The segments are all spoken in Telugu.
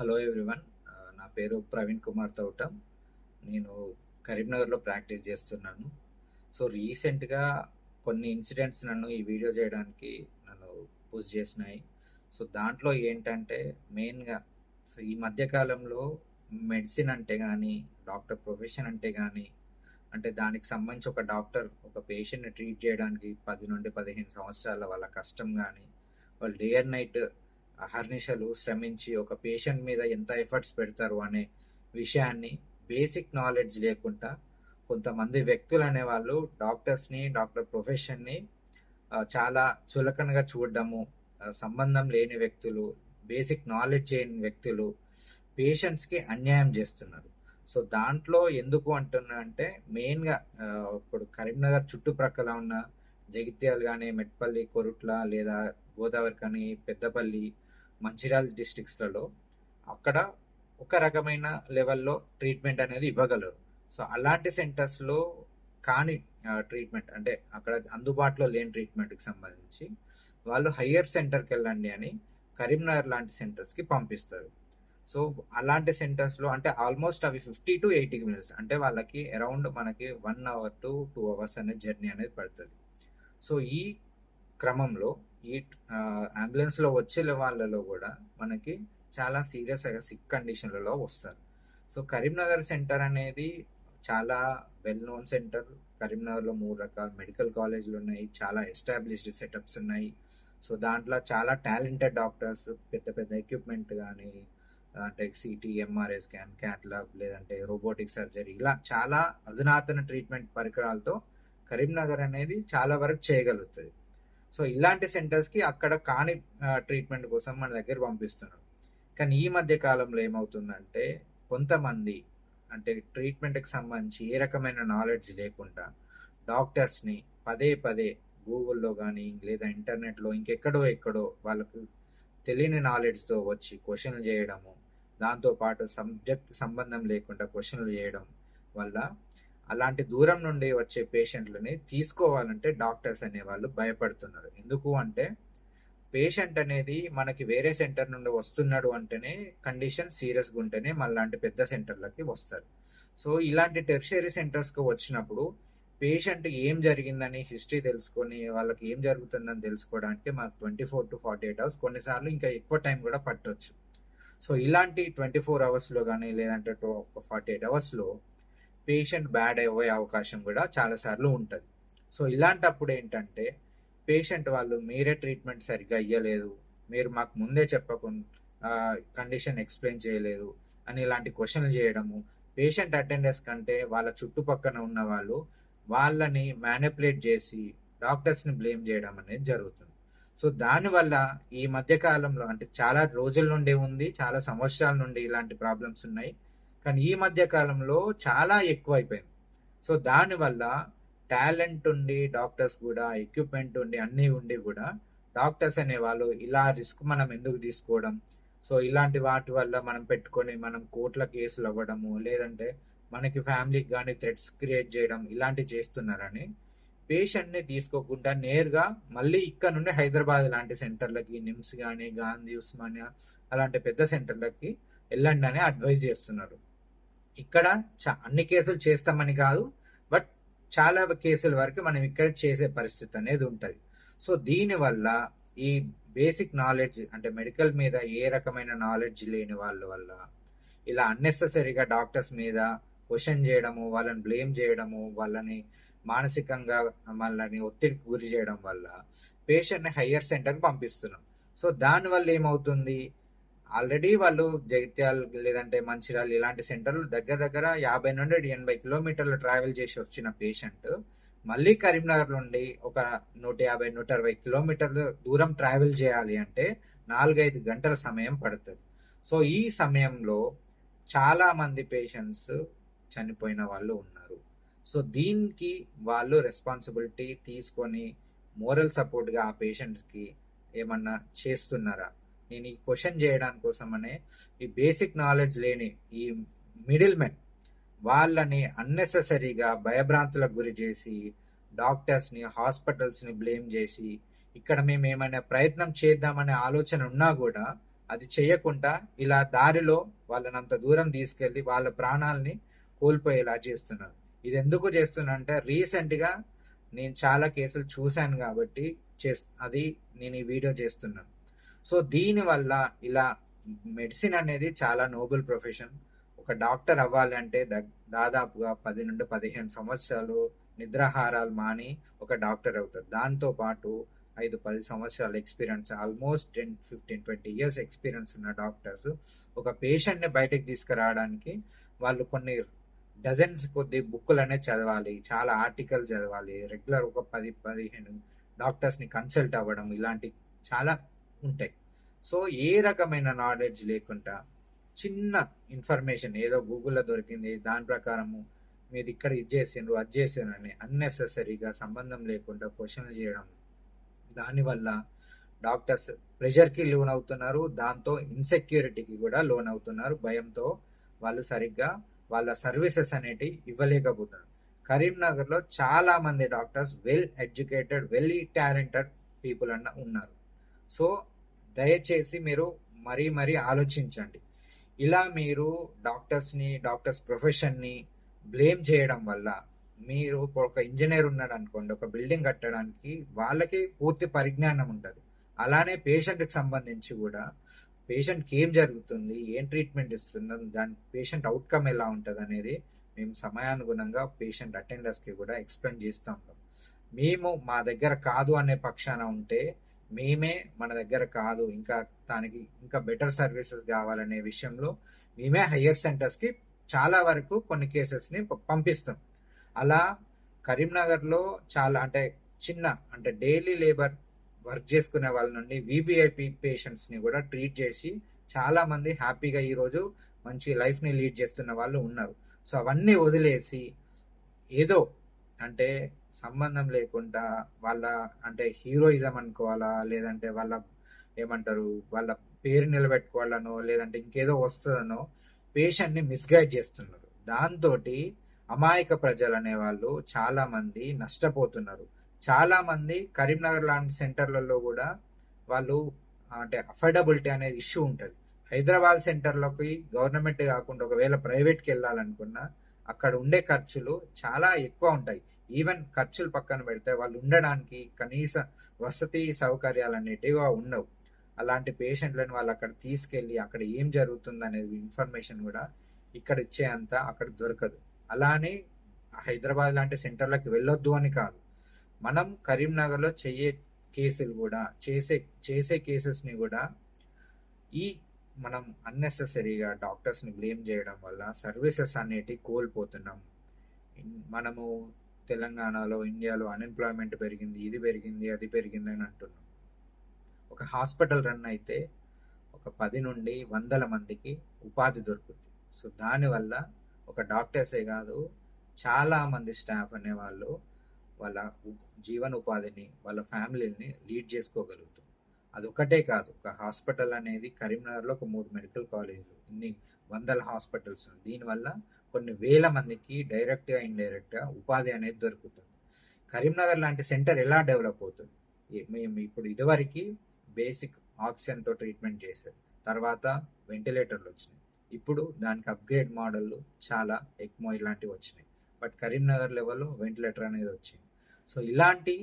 Hello everyone. నా పేరు ప్రవీణ్ కుమార్ తౌటం. నేను కరీంనగర్లో ప్రాక్టీస్ చేస్తున్నాను. సో రీసెంట్గా కొన్ని ఇన్సిడెంట్స్ నన్ను ఈ వీడియో చేయడానికి నన్ను పుష్ చేసినాయి. సో దాంట్లో ఏంటంటే మెయిన్గా సో ఈ మధ్యకాలంలో మెడిసిన్ అంటే కానీ, డాక్టర్ ప్రొఫెషన్ అంటే కానీ, అంటే దానికి సంబంధించి ఒక డాక్టర్ ఒక పేషెంట్ని ట్రీట్ చేయడానికి 10 నుండి 15 సంవత్సరాల వాళ్ళ కష్టం కానీ, వాళ్ళు డే అండ్ నైట్ అహర్నిశలు శ్రమించి ఒక పేషెంట్ మీద ఎంత ఎఫర్ట్స్ పెడతారు అనే విషయాన్ని బేసిక్ నాలెడ్జ్ లేకుండా కొంతమంది వ్యక్తులు అనేవాళ్ళు డాక్టర్స్ని, డాక్టర్ ప్రొఫెషన్ని చాలా చులకనగా చూడడము, సంబంధం లేని వ్యక్తులు, బేసిక్ నాలెడ్జ్ లేని వ్యక్తులు పేషెంట్స్కి అన్యాయం చేస్తున్నారు. సో దాంట్లో ఎందుకు అంటున్నా అంటే మెయిన్గా ఇప్పుడు కరీంనగర్ చుట్టుప్రక్కల ఉన్న జగిత్యాల కానీ, మెట్పల్లి, కొరుట్ల లేదా గోదావరి కానీ, పెద్దపల్లి, మంచిర్యాల డిస్ట్రిక్ట్స్లలో అక్కడ ఒక రకమైన లెవెల్లో ట్రీట్మెంట్ అనేది ఇవ్వగలరు. సో అలాంటి సెంటర్స్లో కాని ట్రీట్మెంట్ అంటే అక్కడ అందుబాటులో లేని ట్రీట్మెంట్కి సంబంధించి వాళ్ళు హయ్యర్ సెంటర్కి వెళ్ళండి అని కరీంనగర్ లాంటి సెంటర్స్కి పంపిస్తారు. సో అలాంటి సెంటర్స్లో అంటే ఆల్మోస్ట్ అవి 50 to 80 minutes, అంటే వాళ్ళకి అరౌండ్ మనకి 1 hour to 2 hours అనేది జర్నీ అనేది పడుతుంది. సో ఈ క్రమంలో ఈ అంబులెన్స్లో వచ్చే వాళ్ళలో కూడా మనకి చాలా సీరియస్ సిక్ కండిషన్లలో వస్తారు. సో కరీంనగర్ సెంటర్ అనేది చాలా వెల్ నోన్ సెంటర్. కరీంనగర్లో 3 రకాల మెడికల్ కాలేజీలు ఉన్నాయి, చాలా ఎస్టాబ్లిష్డ్ సెటప్స్ ఉన్నాయి. సో దాంట్లో చాలా టాలెంటెడ్ డాక్టర్స్, పెద్ద పెద్ద ఎక్విప్మెంట్ కానీ, అంటే city, MRI scan, cath lab, లేదంటే రోబోటిక్ సర్జరీ, ఇలా చాలా అధునాతన ట్రీట్మెంట్ పరికరాలతో కరీంనగర్ అనేది చాలా వరకు చేయగలుగుతుంది. సో ఇలాంటి సెంటర్స్కి అక్కడ కాని ట్రీట్మెంట్ కోసం మన దగ్గర పంపిస్తున్నారు. కానీ ఈ మధ్య కాలంలో ఏమవుతుందంటే కొంతమంది అంటే ట్రీట్మెంట్కి సంబంధించి ఏ రకమైన నాలెడ్జ్ లేకుండా డాక్టర్స్ని పదే పదే గూగుల్లో కానీ లేదా ఇంటర్నెట్లో ఇంకెక్కడో ఎక్కడో వాళ్ళకు తెలియని నాలెడ్జ్తో వచ్చి క్వశ్చన్లు చేయడము, దాంతోపాటు సబ్జెక్ట్ సంబంధం లేకుండా క్వశ్చన్లు చేయడం వల్ల అలాంటి దూరం నుండి వచ్చే పేషెంట్లని తీసుకోవాలంటే డాక్టర్స్ అనేవాళ్ళు భయపడుతున్నారు. ఎందుకు అంటే పేషెంట్ అనేది మనకి వేరే సెంటర్ నుండి వస్తున్నాడు అంటేనే కండిషన్ సీరియస్గా ఉంటేనే మళ్ళాంటి పెద్ద సెంటర్లకి వస్తారు. సో ఇలాంటి టెర్షియరీ సెంటర్స్కి వచ్చినప్పుడు పేషెంట్ ఏం జరిగిందని హిస్టరీ తెలుసుకొని వాళ్ళకి ఏం జరుగుతుందని తెలుసుకోవడానికి మాకు 24 to 48 hours, కొన్నిసార్లు ఇంకా ఎక్కువ టైం కూడా పట్టవచ్చు. సో ఇలాంటి 24 hours కానీ లేదంటే 48 hours పేషెంట్ బ్యాడ్ అయ్యే అవకాశం కూడా చాలాసార్లు ఉంటుంది. సో ఇలాంటప్పుడు ఏంటంటే పేషెంట్ వాళ్ళు మీరే ట్రీట్మెంట్ సరిగ్గా ఇవ్వలేదు, మీరు మాకు ముందే చెప్పకుండా కండిషన్ ఎక్స్ప్లెయిన్ చేయలేదు అని ఇలాంటి క్వశ్చన్లు చేయడము, పేషెంట్ అటెండర్స్ కంటే వాళ్ళ చుట్టుపక్కన ఉన్న వాళ్ళు వాళ్ళని మ్యానిపులేట్ చేసి డాక్టర్స్ని బ్లేమ్ చేయడం అనేది జరుగుతుంది. సో దానివల్ల ఈ మధ్యకాలంలో అంటే చాలా రోజుల నుండి ఉంది, చాలా సంవత్సరాల నుండి ఇలాంటి ప్రాబ్లమ్స్ ఉన్నాయి, కానీ ఈ మధ్య కాలంలో చాలా ఎక్కువ అయిపోయింది. సో దానివల్ల టాలెంట్ ఉండి డాక్టర్స్ కూడా, ఎక్విప్మెంట్ ఉండి అన్నీ ఉండి కూడా డాక్టర్స్ అనేవాళ్ళు ఇలా రిస్క్ మనం ఎందుకు తీసుకోవడం, సో ఇలాంటి వాటి వల్ల మనం పెట్టుకొని మనం కోర్టుల కేసులు అవ్వడము, లేదంటే మనకి ఫ్యామిలీకి కానీ థ్రెట్స్ క్రియేట్ చేయడం ఇలాంటివి చేస్తున్నారని పేషెంట్ని తీసుకోకుండా నేరుగా మళ్ళీ ఇక్కడ నుండి హైదరాబాద్ లాంటి సెంటర్లకి, నిమ్స్ కానీ, గాంధీ, ఉస్మానియా అలాంటి పెద్ద సెంటర్లకి వెళ్ళండి అని అడ్వైజ్ చేస్తున్నారు. ఇక్కడ అన్ని కేసులు చేస్తామని కాదు, బట్ చాలా కేసుల వరకు మనం ఇక్కడ చేసే పరిస్థితి అనేది ఉంటుంది. సో దీనివల్ల ఈ బేసిక్ నాలెడ్జ్ అంటే మెడికల్ మీద ఏ రకమైన నాలెడ్జ్ లేని వాళ్ళ వల్ల ఇలా అన్నెసెసరీగా డాక్టర్స్ మీద క్వశ్చన్ చేయడము, వాళ్ళని బ్లేమ్ చేయడము, వాళ్ళని మానసికంగా వాళ్ళని ఒత్తిడికి గురి చేయడం వల్ల పేషెంట్ని హయ్యర్ సెంటర్కి పంపిస్తున్నాం. సో దానివల్ల ఏమవుతుంది, ఆల్రెడీ వాళ్ళు జగిత్యాల లేదంటే మంచిర్యాల ఇలాంటి సెంటర్లు దగ్గర దగ్గర 50 నుండి 80 కిలోమీటర్లు ట్రావెల్ చేసి వచ్చిన పేషెంట్ మళ్ళీ కరీంనగర్ నుండి ఒక 150 160 కిలోమీటర్లు దూరం ట్రావెల్ చేయాలి అంటే 4-5 గంటల సమయం పడుతుంది. సో ఈ సమయంలో చాలా మంది పేషెంట్స్ చనిపోయిన వాళ్ళు ఉన్నారు. సో దీనికి వాళ్ళు రెస్పాన్సిబిలిటీ తీసుకొని మోరల్ సపోర్ట్గా ఆ పేషెంట్స్కి ఏమన్నా చేస్తున్నారా? నేను ఈ క్వశ్చన్ చేయడానికి కోసమనే ఈ బేసిక్ నాలెడ్జ్ లేని ఈ మిడిల్ మెన్ వాళ్ళని అన్నెసెసరీగా భయభ్రాంతులకు గురి చేసి డాక్టర్స్ని, హాస్పిటల్స్ని బ్లేమ్ చేసి ఇక్కడ మేము ఏమైనా ప్రయత్నం చేద్దామనే ఆలోచన ఉన్నా కూడా అది చేయకుండా ఇలా దారిలో వాళ్ళని అంత దూరం తీసుకెళ్లి వాళ్ళ ప్రాణాలని కోల్పోయేలా చేస్తున్నారు. ఇది ఎందుకు చేస్తున్నా అంటే రీసెంట్ గా నేను చాలా కేసులు చూశాను కాబట్టి అది నేను ఈ వీడియో చేస్తున్నాను. సో దీని వల్ల ఇలా మెడిసిన్ అనేది చాలా నోబెల్ ప్రొఫెషన్. ఒక డాక్టర్ అవ్వాలి అంటే దాదాపుగా 10 నుండి 15 సంవత్సరాలు నిద్రాహారాలు మాని ఒక డాక్టర్ అవుతారు. దాంతో పాటు 5-10 సంవత్సరాల ఎక్స్పీరియన్స్, ఆల్మోస్ట్ 10-15-20 ఇయర్స్ ఎక్స్పీరియన్స్ ఉన్న డాక్టర్స్ ఒక పేషెంట్ని బయటకు తీసుకురావడానికి వాళ్ళు కొన్ని డజన్స్ కొద్ది బుక్కులు అనేది చదవాలి, చాలా ఆర్టికల్ చదవాలి, రెగ్యులర్ ఒక 10-15 డాక్టర్స్ని కన్సల్ట్ అవ్వడం, ఇలాంటి చాలా ఉంటాయి. సో ఏ రకమైన నాలెడ్జ్ లేకుండా చిన్న ఇన్ఫర్మేషన్ ఏదో గూగుల్లో దొరికింది దాని ప్రకారము మీరు ఇక్కడ ఇది చేసిండ్రు అది చేసిండ్రు అని అన్నెసెసరీగా సంబంధం లేకుండా క్వశ్చన్లు చేయడం, దానివల్ల డాక్టర్స్ ప్రెషర్కి లోన్ అవుతున్నారు, దాంతో ఇన్సెక్యూరిటీకి కూడా లోన్ అవుతున్నారు. భయంతో వాళ్ళు సరిగ్గా వాళ్ళ సర్వీసెస్ అనేటివి ఇవ్వలేకపోతున్నారు. కరీంనగర్లో చాలా మంది doctors well educated, well talented people ఉన్నారు. సో దయచేసి మీరు మరీ ఆలోచించండి. ఇలా మీరు డాక్టర్స్ ప్రొఫెషన్ని బ్లేమ్ చేయడం వల్ల, మీరు ఒక ఇంజనీర్ ఉన్నాడు అనుకోండి, ఒక బిల్డింగ్ కట్టడానికి వాళ్ళకి పూర్తి పరిజ్ఞానం ఉంటుంది. అలానే పేషెంట్కి సంబంధించి కూడా పేషెంట్కి ఏం జరుగుతుంది, ఏం ట్రీట్మెంట్ ఇస్తుందో, దాని పేషెంట్ అవుట్కమ్ ఎలా ఉంటుంది అనేది మేము సమయానుగుణంగా పేషెంట్ అటెండర్స్కి కూడా ఎక్స్ప్లెయిన్ చేస్తూ ఉంటాం. మేము మా దగ్గర కాదు అనే పక్షాన ఉంటే మేమే మన దగ్గర కాదు, దానికి ఇంకా బెటర్ సర్వీసెస్ కావాలనే విషయంలో మేమే హయ్యర్ సెంటర్స్కి చాలా వరకు కొన్ని కేసెస్ని పంపిస్తాం. అలా కరీంనగర్లో చాలా అంటే డైలీ లేబర్ వర్క్ చేసుకునే వాళ్ళ నుండి వివిఐపి పేషెంట్స్ని కూడా ట్రీట్ చేసి చాలా మంది హ్యాపీగా ఈరోజు మంచి లైఫ్ని లీడ్ చేస్తున్న వాళ్ళు ఉన్నారు. సో అవన్నీ వదిలేసి ఏదో సంబంధం లేకుండా వాళ్ళ హీరోయిజం అనుకోవాలా, లేదంటే వాళ్ళ పేరు నిలబెట్టుకోవాలనో, లేదంటే ఇంకేదో వస్తుందనో పేషెంట్ని మిస్గైడ్ చేస్తున్నారు. దాంతో అమాయక ప్రజలు అనే వాళ్ళు చాలా మంది నష్టపోతున్నారు. చాలా మంది కరీంనగర్ లాంటి సెంటర్లలో కూడా వాళ్ళు అఫోర్డబిలిటీ అనేది ఇష్యూ ఉంటుంది. హైదరాబాద్ సెంటర్లోకి గవర్నమెంట్ కాకుండా ఒకవేళ ప్రైవేట్కి వెళ్ళాలనుకున్నా అక్కడ ఉండే ఖర్చులు చాలా ఎక్కువ ఉంటాయి. ఈవెన్ ఖర్చులు పక్కన పెడితే వాళ్ళు ఉండడానికి కనీస వసతి సౌకర్యాలు అనేటివి ఉండవు. అలాంటి పేషెంట్లను వాళ్ళు అక్కడ తీసుకెళ్ళి అక్కడ ఏం జరుగుతుంది అనేది ఇన్ఫర్మేషన్ కూడా ఇక్కడ ఇచ్చే అంత అక్కడ దొరకదు. అలానే హైదరాబాద్ లాంటి సెంటర్లకు వెళ్ళొద్దు అని కాదు, మనం కరీంనగర్లో చేసే కేసెస్ని కూడా మనం అన్నెసెసరీగా డాక్టర్స్ని బ్లేమ్ చేయడం వల్ల సర్వీసెస్ అనేటివి కోల్పోతున్నాం. మనము తెలంగాణలో, ఇండియాలో అన్ఎంప్లాయ్మెంట్ పెరిగింది, ఇది పెరిగింది, అది పెరిగింది అని అంటున్నాం. ఒక హాస్పిటల్ రన్ అయితే ఒక 10 నుండి 100 మందికి ఉపాధి దొరుకుతుంది. సో దానివల్ల ఒక డాక్టర్సే కాదు, చాలా మంది స్టాఫ్ అనేవాళ్ళు వాళ్ళ జీవన ఉపాధిని, వాళ్ళ ఫ్యామిలీని లీడ్ చేసుకోగలుగుతారు. అదొకటే కాదు, ఒక హాస్పిటల్ అనేది కరీంనగర్లో ఒక 3 మెడికల్ కాలేజీలు, ఇన్ని వందల హాస్పిటల్స్, దీనివల్ల కొన్ని వేల మందికి డైరెక్ట్గా ఇండైరెక్ట్గా ఉపాధి అనేది దొరుకుతుంది. కరీంనగర్ లాంటి సెంటర్ ఎలా డెవలప్ అవుతుంది? మేము ఇప్పుడు ఇదివరకు బేసిక్ ఆక్సిజన్తో ట్రీట్మెంట్ చేసేది, తర్వాత వెంటిలేటర్లు వచ్చినాయి, ఇప్పుడు దానికి అప్గ్రేడ్ మోడళ్ళు చాలా ఎక్మో ఇలాంటివి వచ్చినాయి. బట్ కరీంనగర్ లెవెల్లో వెంటిలేటర్ అనేది వచ్చింది. సో ఇలాంటి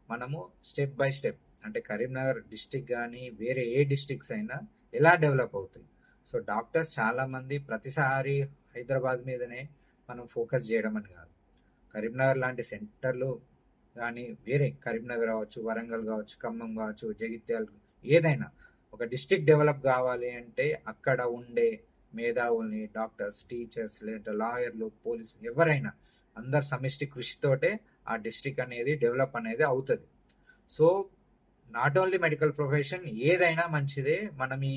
మనము step by step Karimnagar district కానీ వేరే ఏ డిస్టిక్స్ అయినా ఎలా డెవలప్ అవుతాయి. సో డాక్టర్స్ చాలామంది ప్రతిసారి హైదరాబాద్ మీదనే మనం ఫోకస్ చేయడం అని కాదు, కరీంనగర్ లాంటి సెంటర్లు కానీ వేరే కరీంనగర్ కావచ్చు, వరంగల్ కావచ్చు, ఖమ్మం కావచ్చు, జగిత్యాల, ఏదైనా ఒక డిస్టిక్ డెవలప్ కావాలి అంటే అక్కడ ఉండే మేధావుల్ని, డాక్టర్స్, టీచర్స్, లేదా లాయర్లు, పోలీసులు, ఎవరైనా అందరు సమిష్టి కృషితోటే ఆ డిస్టిక్ అనేది డెవలప్ అనేది అవుతుంది. So not only medical profession, ఏదైనా మంచిదే. మనం ఈ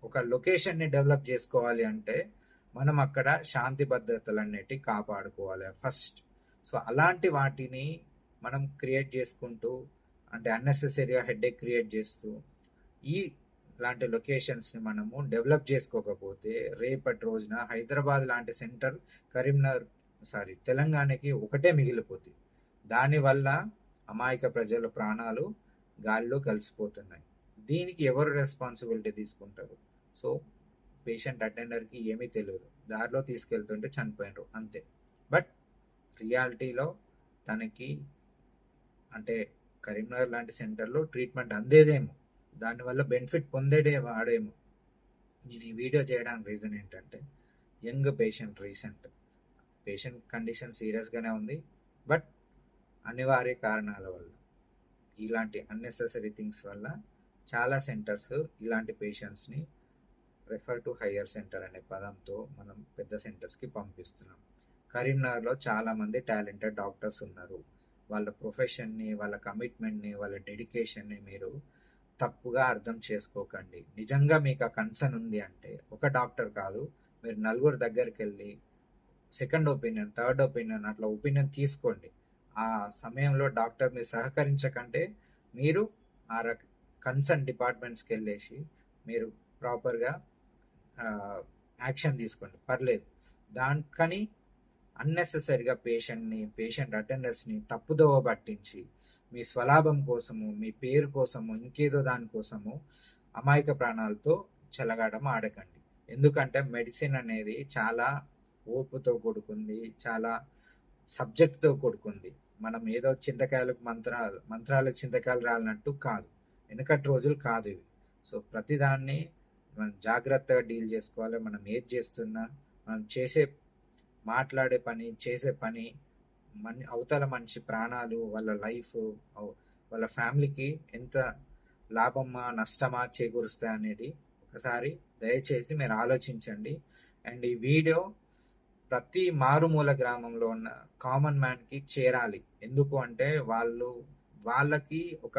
ఒక లొకేషన్ని డెవలప్ చేసుకోవాలి అంటే మనం అక్కడ శాంతి భద్రతలు అనేటివి కాపాడుకోవాలి ఫస్ట్. సో అలాంటి వాటిని మనం క్రియేట్ చేసుకుంటూ అన్నెసెసరీగా హెడేక్ క్రియేట్ చేస్తూ ఇలాంటి లొకేషన్స్ని మనము డెవలప్ చేసుకోకపోతే రేపటి రోజున హైదరాబాద్ లాంటి సెంటర్ తెలంగాణకి ఒకటే మిగిలిపోతుంది. దానివల్ల అమాయక ప్రజల ప్రాణాలు గాలిలో కలిసిపోతున్నాయి. దీనికి ఎవరు రెస్పాన్సిబిలిటీ తీసుకుంటారు? సో, పేషెంట్ అటెండర్‌కి ఏమీ తెలీదు. దారిలో తీసుకెళ్తుంటే చనిపోయిండ్రు అంతే. బట్ రియాలిటీలో తనకి అంటే కరీంనగర్ లాంటి సెంటర్‌లో ట్రీట్మెంట్ అందేదేమో. దానివల్ల బెనిఫిట్ వాడేమో. నేను ఈ వీడియో చేయడానికి రీజన్ ఏంటంటే, యంగ్ పేషెంట్ పేషెంట్ కండిషన్ సీరియస్‌గానే ఉంది. బట్ అనివార్య కారణాల వల్ల, ఇలాంటి అన్నెసెసరీ థింగ్స్ వల్ల చాలా సెంటర్స్ ఇలాంటి పేషెంట్స్‌ని రెఫర్ టు హయ్యర్ సెంటర్ అనే పదంతో మనం పెద్ద సెంటర్స్‌కి పంపిస్తున్నాం. కరీంనగర్‌లో చాలామంది టాలెంటెడ్ డాక్టర్స్ ఉన్నారు. వాళ్ళ ప్రొఫెషన్‌ని, వాళ్ళ కమిట్మెంట్‌ని, వాళ్ళ డెడికేషన్‌ని మీరు తప్పుగా అర్థం చేసుకోకండి. నిజంగా మీకు ఆ కన్సర్న్ ఉంది అంటే ఒక డాక్టర్ కాదు, మీరు నలుగురు దగ్గరికెళ్ళి సెకండ్ ఒపీనియన్, థర్డ్ ఒపీనియన్ అట్లా ఒపీనియన్ తీసుకోండి. ఆ సమయంలో డాక్టర్ మీరు సహకరించకంటే మీరు ఆ కన్సర్న్ డిపార్ట్మెంట్స్కి వెళ్ళేసి మీరు ప్రాపర్గా యాక్షన్ తీసుకోండి, పర్లేదు. కానీ అన్నెసెసరీగా పేషెంట్ అటెండర్స్ని తప్పుదోవ పట్టించి మీ స్వలాభం కోసము, మీ పేరు కోసము, ఇంకేదో దానికోసము అమాయక ప్రాణాలతో చెలగాటం ఆడకండి. ఎందుకంటే మెడిసిన్ అనేది చాలా ఓపుతో కూడుకుంది, చాలా సబ్జెక్ట్తో కూడుకుంది. మనం ఏదో చింతకాయలకు మంత్రాలకు చింతకాయలు రాలినట్టు కాదు. వెనకటి రోజులు కాదు ఇవి. సో ప్రతిదాన్ని మనం జాగ్రత్తగా డీల్ చేసుకోవాలి. మనం ఏది చేస్తున్నా, మనం మాట్లాడే పని, చేసే పని అవతల మనిషి ప్రాణాలు, వాళ్ళ లైఫ్, వాళ్ళ ఫ్యామిలీకి ఎంత లాభమా నష్టమా చేకూరుస్తాయి అనేది ఒకసారి దయచేసి మీరు ఆలోచించండి. అండ్ ఈ వీడియో ప్రతి మారుమూల గ్రామంలో ఉన్న కామన్ మ్యాన్కి చేరాలి. ఎందుకు అంటే వాళ్ళకి ఒక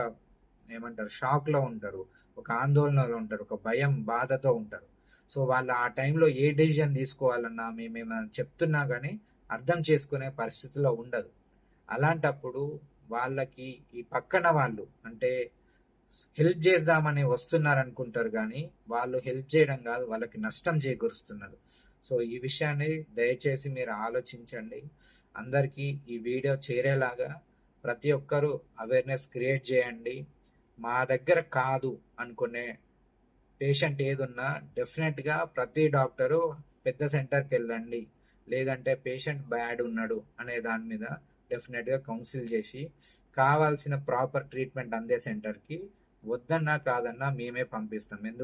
ఏమంటారు, షాక్లో ఉంటారు, ఒక ఆందోళనలో ఉంటారు, ఒక భయం బాధతో ఉంటారు. సో వాళ్ళు ఆ టైంలో ఏ డెసిజన్ తీసుకోవాలన్నా మేమేమైనా చెప్తున్నా కానీ అర్థం చేసుకునే పరిస్థితిలో ఉండదు. అలాంటప్పుడు వాళ్ళకి ఈ పక్కన వాళ్ళు అంటే హెల్ప్ చేద్దామని వస్తున్నారు అనుకుంటారు, కానీ వాళ్ళు హెల్ప్ చేయడం కాదు, వాళ్ళకి నష్టం చేకూరుస్తున్నారు. సో ఈ విషయాన్ని దయచేసి మీరు ఆలోచించండి. అందరికీ ఈ వీడియో చేరేలాగా ప్రతి ఒక్కరూ అవేర్నెస్ క్రియేట్ చేయండి. మా దగ్గర కాదు అనుకునే పేషెంట్ ఏదున్నా డెఫినెట్గా ప్రతి డాక్టరు పెద్ద సెంటర్కి వెళ్ళండి, లేదంటే పేషెంట్ బ్యాడ్ ఉన్నాడు అనే దాని మీద డెఫినెట్గా కౌన్సిల్ చేసి కావాల్సిన ప్రాపర్ ట్రీట్మెంట్ అందే సెంటర్కి వద్దన్నా కాదన్నా మేమే పంపిస్తాం. ఎందుకు